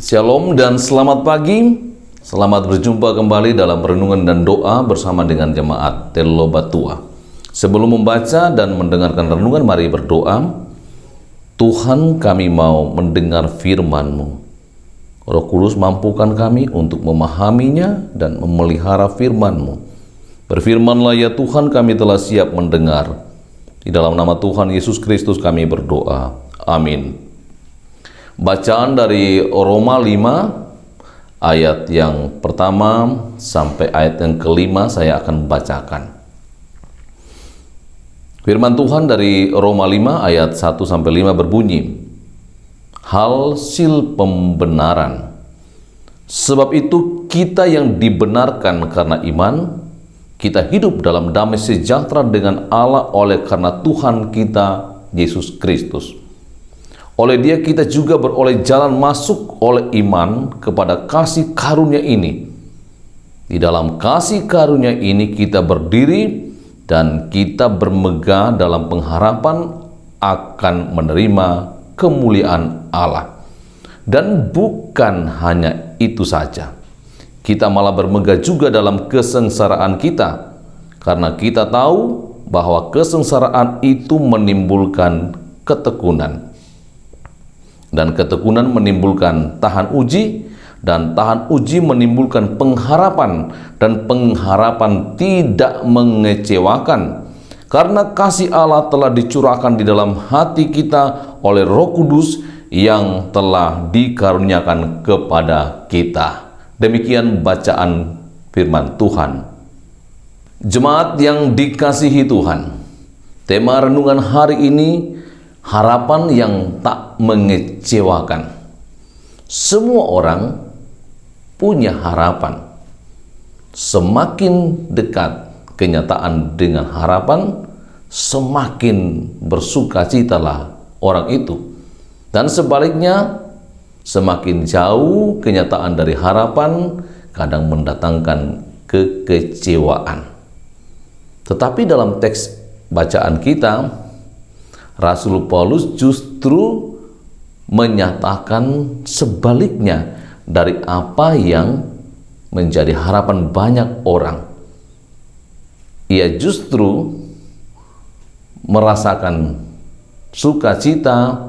Shalom dan selamat pagi. Selamat berjumpa kembali dalam renungan dan doa bersama dengan jemaat Telo Batua. Sebelum membaca dan mendengarkan renungan, mari berdoa. Tuhan, kami mau mendengar firman-Mu. Roh Kudus, mampukan kami untuk memahaminya dan memelihara firman-Mu. Berfirmanlah ya Tuhan, kami telah siap mendengar. Di dalam nama Tuhan Yesus Kristus kami berdoa. Amin. Bacaan dari Roma 5 ayat yang pertama sampai ayat yang kelima saya akan bacakan. Firman Tuhan dari Roma 5 ayat 1 sampai 5 berbunyi, hasil pembenaran. Sebab itu kita yang dibenarkan karena iman, kita hidup dalam damai sejahtera dengan Allah oleh karena Tuhan kita Yesus Kristus. Oleh Dia kita juga beroleh jalan masuk oleh iman kepada kasih karunia ini. Di dalam kasih karunia ini kita berdiri dan kita bermegah dalam pengharapan akan menerima kemuliaan Allah. Dan bukan hanya itu saja, kita malah bermegah juga dalam kesengsaraan kita, karena kita tahu bahwa kesengsaraan itu menimbulkan ketekunan. Dan ketekunan menimbulkan tahan uji, dan tahan uji menimbulkan pengharapan, dan pengharapan tidak mengecewakan. Karena kasih Allah telah dicurahkan di dalam hati kita oleh Roh Kudus yang telah dikaruniakan kepada kita. Demikian bacaan firman Tuhan. Jemaat yang dikasihi Tuhan, tema renungan hari ini, harapan yang tak mengecewakan. Semua orang punya harapan. Semakin dekat kenyataan dengan harapan, semakin bersukacitalah orang itu. Dan sebaliknya, semakin jauh kenyataan dari harapan, kadang mendatangkan kekecewaan. Tetapi dalam teks bacaan kita, Rasul Paulus justru menyatakan sebaliknya dari apa yang menjadi harapan banyak orang. Ia justru merasakan sukacita,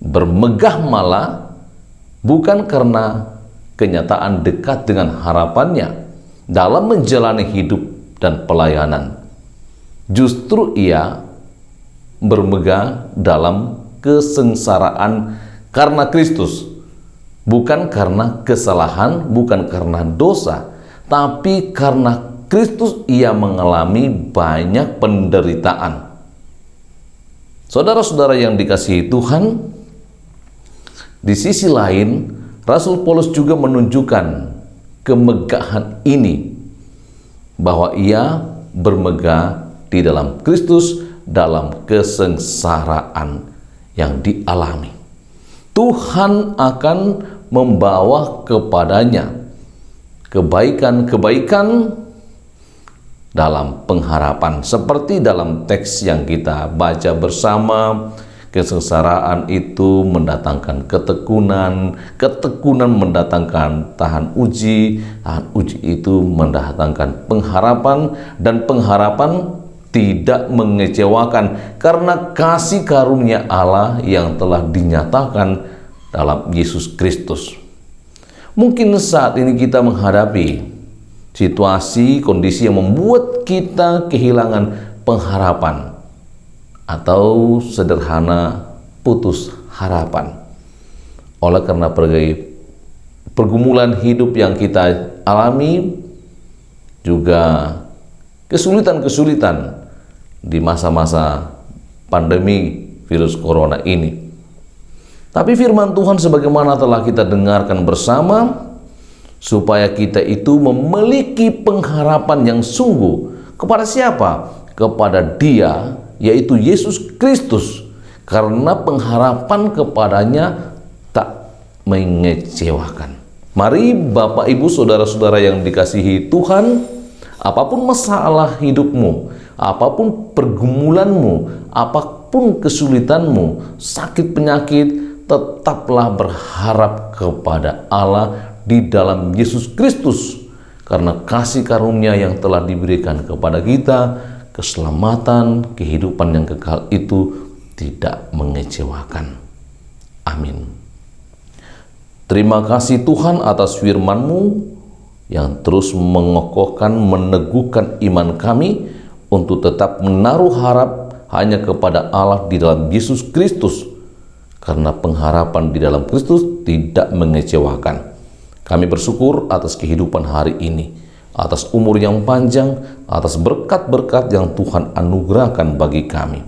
bermegah malah, bukan karena kenyataan dekat dengan harapannya dalam menjalani hidup dan pelayanan. Justru ia bermegah dalam kesengsaraan karena Kristus, bukan karena kesalahan, bukan karena dosa, tapi karena Kristus ia mengalami banyak penderitaan. Saudara-saudara yang dikasihi Tuhan, di sisi lain Rasul Paulus juga menunjukkan kemegahan ini, bahwa ia bermegah di dalam Kristus dalam kesengsaraan yang dialami. Tuhan akan membawa kepadanya kebaikan-kebaikan dalam pengharapan. Seperti dalam teks yang kita baca bersama, kesengsaraan itu mendatangkan ketekunan, ketekunan mendatangkan tahan uji itu mendatangkan pengharapan, dan pengharapan tidak mengecewakan karena kasih karunia Allah yang telah dinyatakan dalam Yesus Kristus. Mungkin saat ini kita menghadapi situasi, kondisi yang membuat kita kehilangan pengharapan, atau sederhana putus harapan. Oleh karena pergumulan hidup yang kita alami, juga kesulitan-kesulitan di masa-masa pandemi virus corona ini. Tapi firman Tuhan sebagaimana telah kita dengarkan bersama, supaya kita itu memiliki pengharapan yang sungguh. Kepada siapa? Kepada Dia, yaitu Yesus Kristus. Karena pengharapan kepadanya tak mengecewakan. Mari Bapak Ibu Saudara-saudara yang dikasihi Tuhan, apapun masalah hidupmu, apapun pergumulanmu, apapun kesulitanmu, sakit penyakit, tetaplah berharap kepada Allah di dalam Yesus Kristus. Karena kasih karunia yang telah diberikan kepada kita, keselamatan, kehidupan yang kekal itu tidak mengecewakan. Amin. Terima kasih Tuhan atas firman-Mu yang terus mengokohkan, meneguhkan iman kami untuk tetap menaruh harap hanya kepada Allah di dalam Yesus Kristus. Karena pengharapan di dalam Kristus tidak mengecewakan. Kami bersyukur atas kehidupan hari ini, atas umur yang panjang, atas berkat-berkat yang Tuhan anugerahkan bagi kami.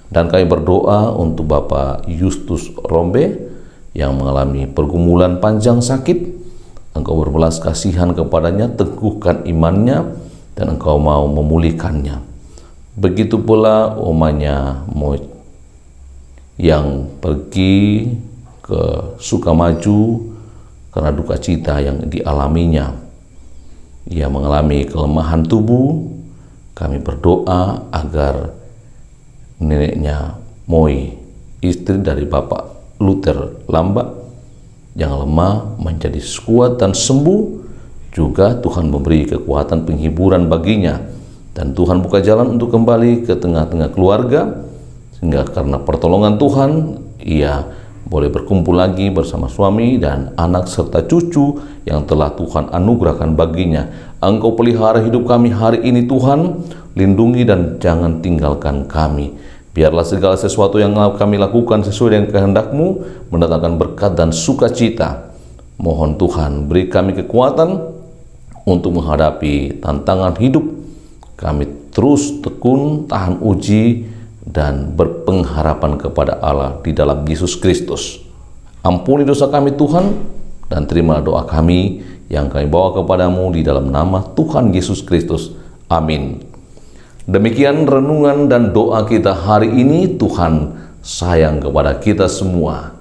Dan kami berdoa untuk Bapak Justus Rombe yang mengalami pergumulan panjang sakit. Engkau berbelas kasihan kepadanya, teguhkan imannya, dan Engkau mau memulihkannya. Begitu pula omanya Moit yang pergi ke Sukamaju karena duka cita yang dialaminya. Ia mengalami kelemahan tubuh. Kami berdoa agar neneknya Moi, istri dari Bapak Luther Lambak, yang lemah menjadi kuat dan sembuh. Juga Tuhan memberi kekuatan penghiburan baginya, dan Tuhan buka jalan untuk kembali ke tengah-tengah keluarga, sehingga karena pertolongan Tuhan ia boleh berkumpul lagi bersama suami dan anak serta cucu yang telah Tuhan anugerahkan baginya. Engkau pelihara hidup kami hari ini Tuhan, lindungi dan jangan tinggalkan kami. Biarlah segala sesuatu yang kami lakukan sesuai dengan kehendak-Mu, mendatangkan berkat dan sukacita. Mohon Tuhan beri kami kekuatan untuk menghadapi tantangan hidup. Kami terus tekun, tahan uji, dan berpengharapan kepada Allah di dalam Yesus Kristus. Ampuni dosa kami Tuhan, dan terima doa kami yang kami bawa kepadamu di dalam nama Tuhan Yesus Kristus. Amin. Demikian renungan dan doa kita hari ini. Tuhan sayang kepada kita semua.